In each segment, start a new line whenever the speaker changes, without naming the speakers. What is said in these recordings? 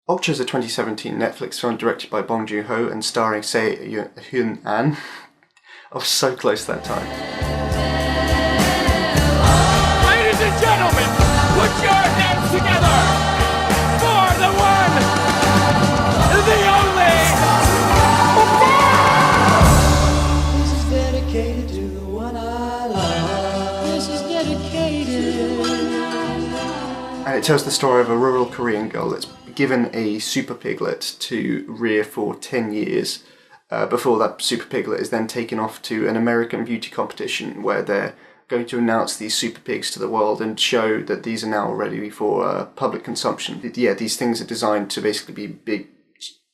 Okja is a 2017 Netflix film directed by Bong Joon-ho and starring Seo Hyun-an. I was so close that time.
Ladies and gentlemen, put your hands together for the one, the only.
This is dedicated to the one I love. This is dedicated.
And it tells the story of a rural Korean girl that's given a super piglet to rear for 10 years before that super piglet is then taken off to an American beauty competition where they're going to announce these super pigs to the world and show that these are now ready for public consumption. Yeah, these things are designed to basically be big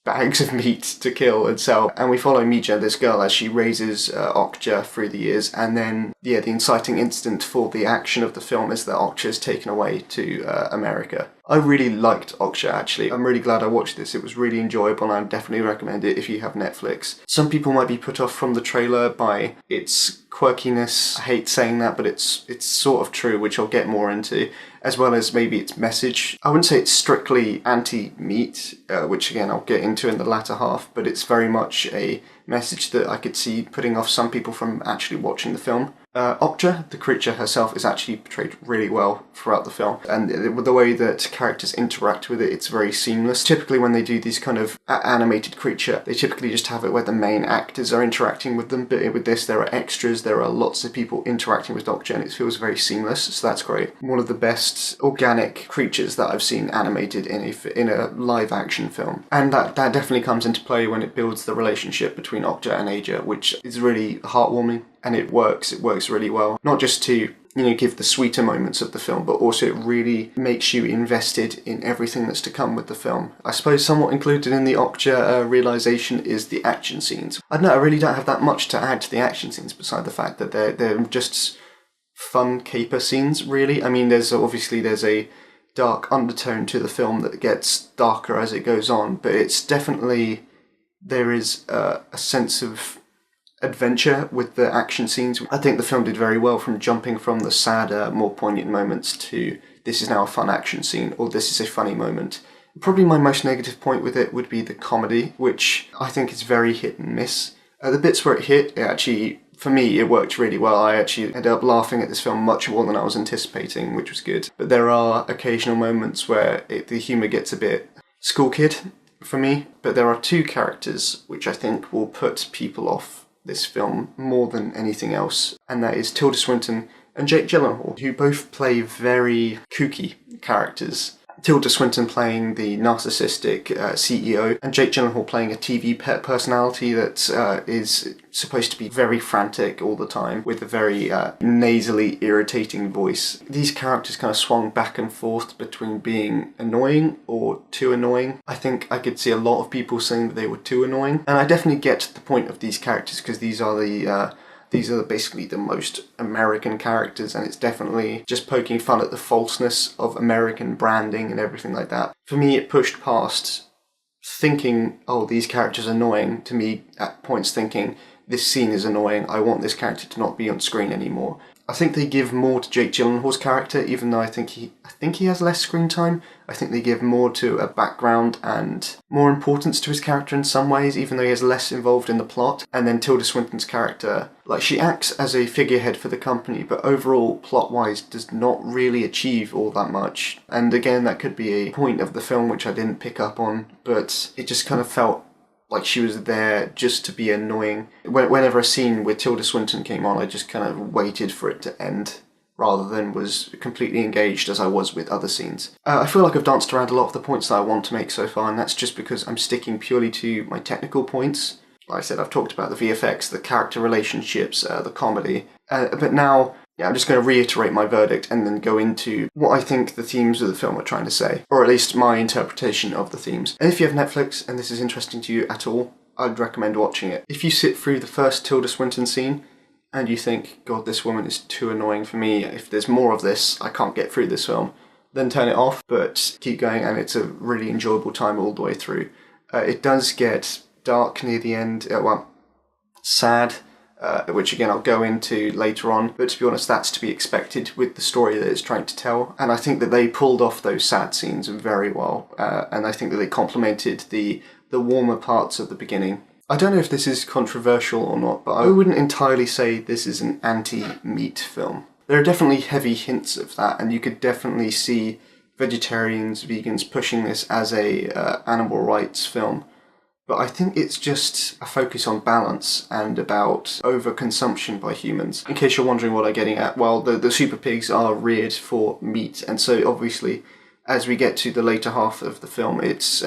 bags of meat to kill and sell. And we follow Mija, this girl, as she raises Okja through the years. And then, the inciting incident for the action of the film is that Okja is taken away to America. I really liked Okja, actually. I'm really glad I watched this. It was really enjoyable, and I definitely recommend it if you have Netflix. Some people might be put off from the trailer by its quirkiness. I hate saying that, but it's sort of true, which I'll get more into, as well as maybe its message. I wouldn't say it's strictly anti-meat, which again I'll get into in the latter half, but it's very much a message that I could see putting off some people from actually watching the film. Okja, the creature herself, is actually portrayed really well throughout the film, and the way that characters interact with it, it's very seamless. Typically when they do these kind of animated creature, they typically just have it where the main actors are interacting with them, but with this there are extras, there are lots of people interacting with Okja, and it feels very seamless, so that's great. One of the best organic creatures that I've seen animated in a live action film, and that definitely comes into play when it builds the relationship between Okja and Aja, which is really heartwarming. And it works really well. Not just to, give the sweeter moments of the film, but also it really makes you invested in everything that's to come with the film. I suppose somewhat included in the Okja realisation is the action scenes. I don't know, I really don't have that much to add to the action scenes beside the fact that they're just fun caper scenes, really. I mean, there's a dark undertone to the film that gets darker as it goes on, but it's definitely, there is a sense of adventure with the action scenes. I think the film did very well from jumping from the sadder, more poignant moments to this is now a fun action scene, or this is a funny moment. Probably my most negative point with it would be the comedy, which I think is very hit and miss. The bits where it hit, for me, it worked really well. I actually ended up laughing at this film much more than I was anticipating, which was good. But there are occasional moments where the humour gets a bit school kid for me. But there are two characters which I think will put people off this film more than anything else, and that is Tilda Swinton and Jake Gyllenhaal, who both play very kooky characters. Tilda Swinton playing the narcissistic CEO, and Jake Gyllenhaal playing a TV pet personality that is supposed to be very frantic all the time, with a very nasally, irritating voice. These characters kind of swung back and forth between being annoying or too annoying. I think I could see a lot of people saying that they were too annoying, and I definitely get the point of these characters, because these are basically the most American characters, and it's definitely just poking fun at the falseness of American branding and everything like that. For me, it pushed past thinking, oh, these characters are annoying, to me at points thinking, this scene is annoying, I want this character to not be on screen anymore. I think they give more to Jake Gyllenhaal's character, even though I think he has less screen time. I think they give more to a background and more importance to his character in some ways, even though he is less involved in the plot. And then Tilda Swinton's character, she acts as a figurehead for the company, but overall, plot-wise, does not really achieve all that much. And again, that could be a point of the film which I didn't pick up on, but it just kind of felt like she was there just to be annoying. Whenever a scene with Tilda Swinton came on, I just kind of waited for it to end, rather than was completely engaged as I was with other scenes. I feel like I've danced around a lot of the points that I want to make so far, and that's just because I'm sticking purely to my technical points. Like I said, I've talked about the VFX, the character relationships, the comedy, but now I'm just going to reiterate my verdict and then go into what I think the themes of the film are trying to say, or at least my interpretation of the themes. And if you have Netflix and this is interesting to you at all, I'd recommend watching it. If you sit through the first Tilda Swinton scene and you think, God, this woman is too annoying for me, if there's more of this, I can't get through this film, then turn it off, but keep going, and it's a really enjoyable time all the way through. It does get dark near the end, sad, which again I'll go into later on, but to be honest, that's to be expected with the story that it's trying to tell. And I think that they pulled off those sad scenes very well, and I think that they complemented the warmer parts of the beginning. I don't know if this is controversial or not, but I wouldn't entirely say this is an anti-meat film. There are definitely heavy hints of that, and you could definitely see vegetarians, vegans pushing this as a animal rights film. But I think it's just a focus on balance and about overconsumption by humans. In case you're wondering what I'm getting at, well, the super pigs are reared for meat, and so obviously as we get to the later half of the film, it's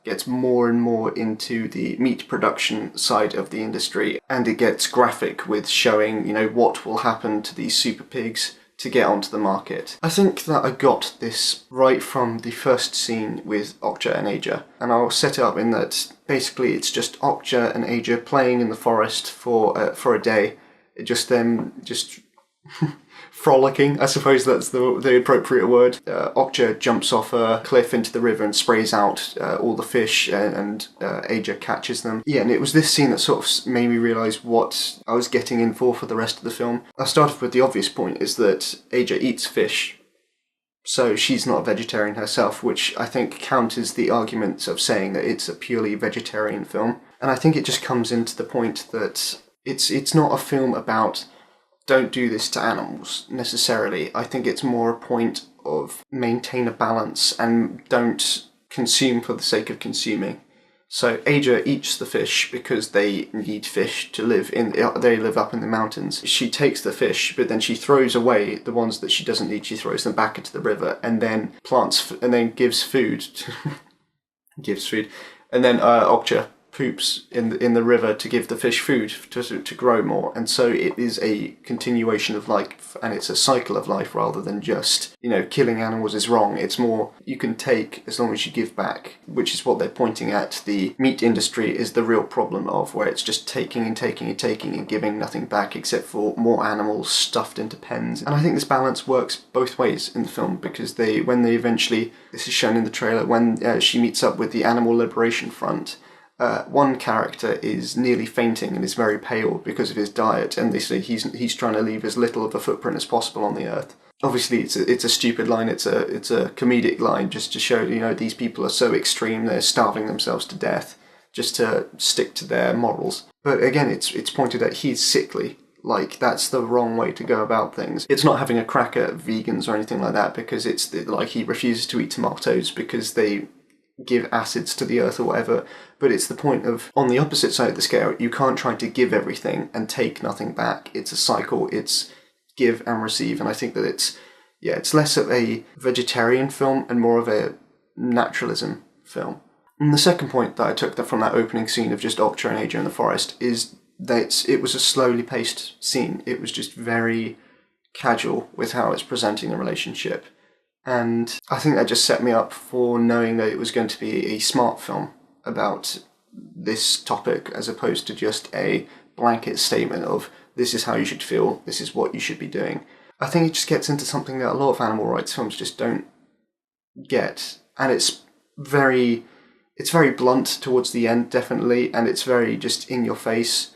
gets more and more into the meat production side of the industry, and it gets graphic with showing, what will happen to these super pigs to get onto the market. I think that I got this right from the first scene with Okja and Aja, and I'll set it up in that basically it's just Okja and Aja playing in the forest for a day. Just them frolicking, I suppose that's the appropriate word. Okja jumps off a cliff into the river and sprays out all the fish, and Aja catches them. Yeah, and it was this scene that sort of made me realise what I was getting in for the rest of the film. I started with the obvious point, is that Aja eats fish, so she's not a vegetarian herself, which I think counters the arguments of saying that it's a purely vegetarian film. And I think it just comes into the point that it's not a film about don't do this to animals, necessarily. I think it's more a point of maintain a balance and don't consume for the sake of consuming. So Aja eats the fish because they need fish to live they live up in the mountains. She takes the fish, but then she throws away the ones that she doesn't need. She throws them back into the river and then gives food. Gives food. And then Okja poops in the river to give the fish food to grow more, and so it is a continuation of life, and it's a cycle of life rather than just killing animals is wrong. It's more you can take as long as you give back, which is what they're pointing at. The meat industry is the real problem of where it's just taking and taking and taking and giving nothing back except for more animals stuffed into pens. And I think this balance works both ways in the film, because when they eventually, this is shown in the trailer, when she meets up with the Animal Liberation Front, one character is nearly fainting and is very pale because of his diet, and they say he's trying to leave as little of a footprint as possible on the earth. Obviously, it's a stupid line. It's a comedic line just to show these people are so extreme, they're starving themselves to death just to stick to their morals. But again, it's pointed at he's sickly. Like, that's the wrong way to go about things. It's not having a crack at vegans or anything like that, because it's like he refuses to eat tomatoes because they give acids to the earth or whatever, but it's the point of, on the opposite side of the scale, you can't try to give everything and take nothing back. It's a cycle, it's give and receive, and I think that it's less of a vegetarian film and more of a naturalism film. And the second point that I took from that opening scene of just Okja and Aja in the forest is that it was a slowly paced scene. It was just very casual with how it's presenting the relationship. And I think that just set me up for knowing that it was going to be a smart film about this topic, as opposed to just a blanket statement of this is how you should feel, this is what you should be doing. I think it just gets into something that a lot of animal rights films just don't get. And it's very blunt towards the end, definitely, and it's very just in your face.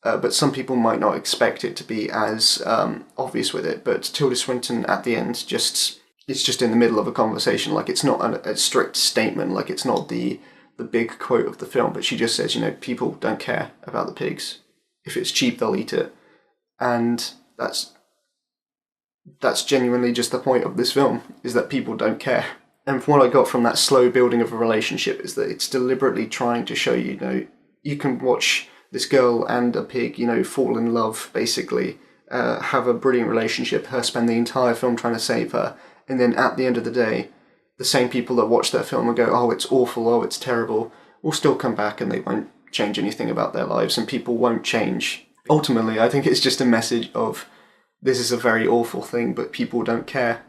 But some people might not expect it to be as obvious with it. But Tilda Swinton at the end it's just in the middle of a conversation. Like, it's not a strict statement, like it's not the big quote of the film, but she just says, people don't care about the pigs. If it's cheap, they'll eat it. And that's genuinely just the point of this film, is that people don't care. And from what I got from that slow building of a relationship is that it's deliberately trying to show you can watch this girl and a pig, fall in love, basically, have a brilliant relationship, her spend the entire film trying to save her, and then at the end of the day, the same people that watch that film and go, oh, it's awful, oh, it's terrible, will still come back and they won't change anything about their lives, and people won't change. Ultimately, I think it's just a message of, this is a very awful thing, but people don't care.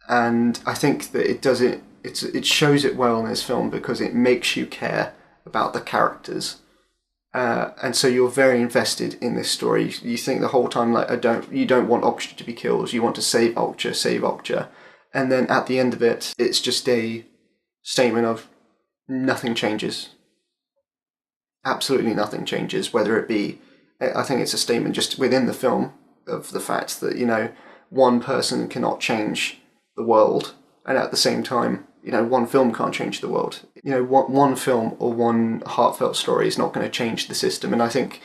And I think that it shows it well in this film because it makes you care about the characters. And so you're very invested in this story. You think the whole time, like, you don't want Okja to be killed. You want to save Okja. And then at the end of it, it's just a statement of nothing changes. Absolutely nothing changes, whether it be I think it's a statement just within the film of the fact that, you know, one person cannot change the world, and at the same time, you know, one film can't change the world. You know, one film or one heartfelt story is not going to change the system, and I think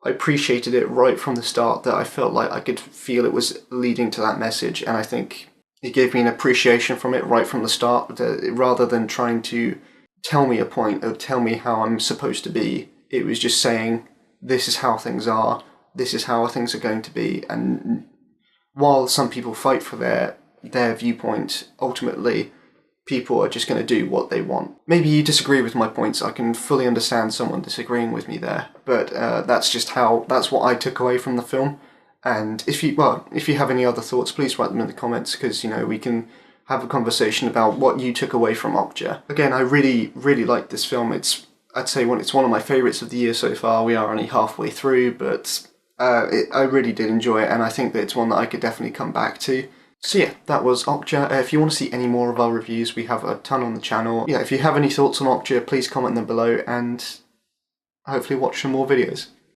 I appreciated it right from the start, that I felt like I could feel it was leading to that message, and I think it gave me an appreciation from it right from the start, rather than trying to tell me a point or tell me how I'm supposed to be. It was just saying, this is how things are, this is how things are going to be, and while some people fight for their viewpoint, ultimately people are just going to do what they want. Maybe you disagree with my points. I can fully understand someone disagreeing with me there, but that's what I took away from the film. And if you have any other thoughts, please write them in the comments, because, you know, we can have a conversation about what you took away from Okja. Again, I really, really like this film. I'd say it's one of my favourites of the year so far. We are only halfway through, but I really did enjoy it, and I think that it's one that I could definitely come back to. So yeah, that was Okja. If you want to see any more of our reviews, we have a ton on the channel. Yeah, if you have any thoughts on Okja, please comment them below, and hopefully watch some more videos.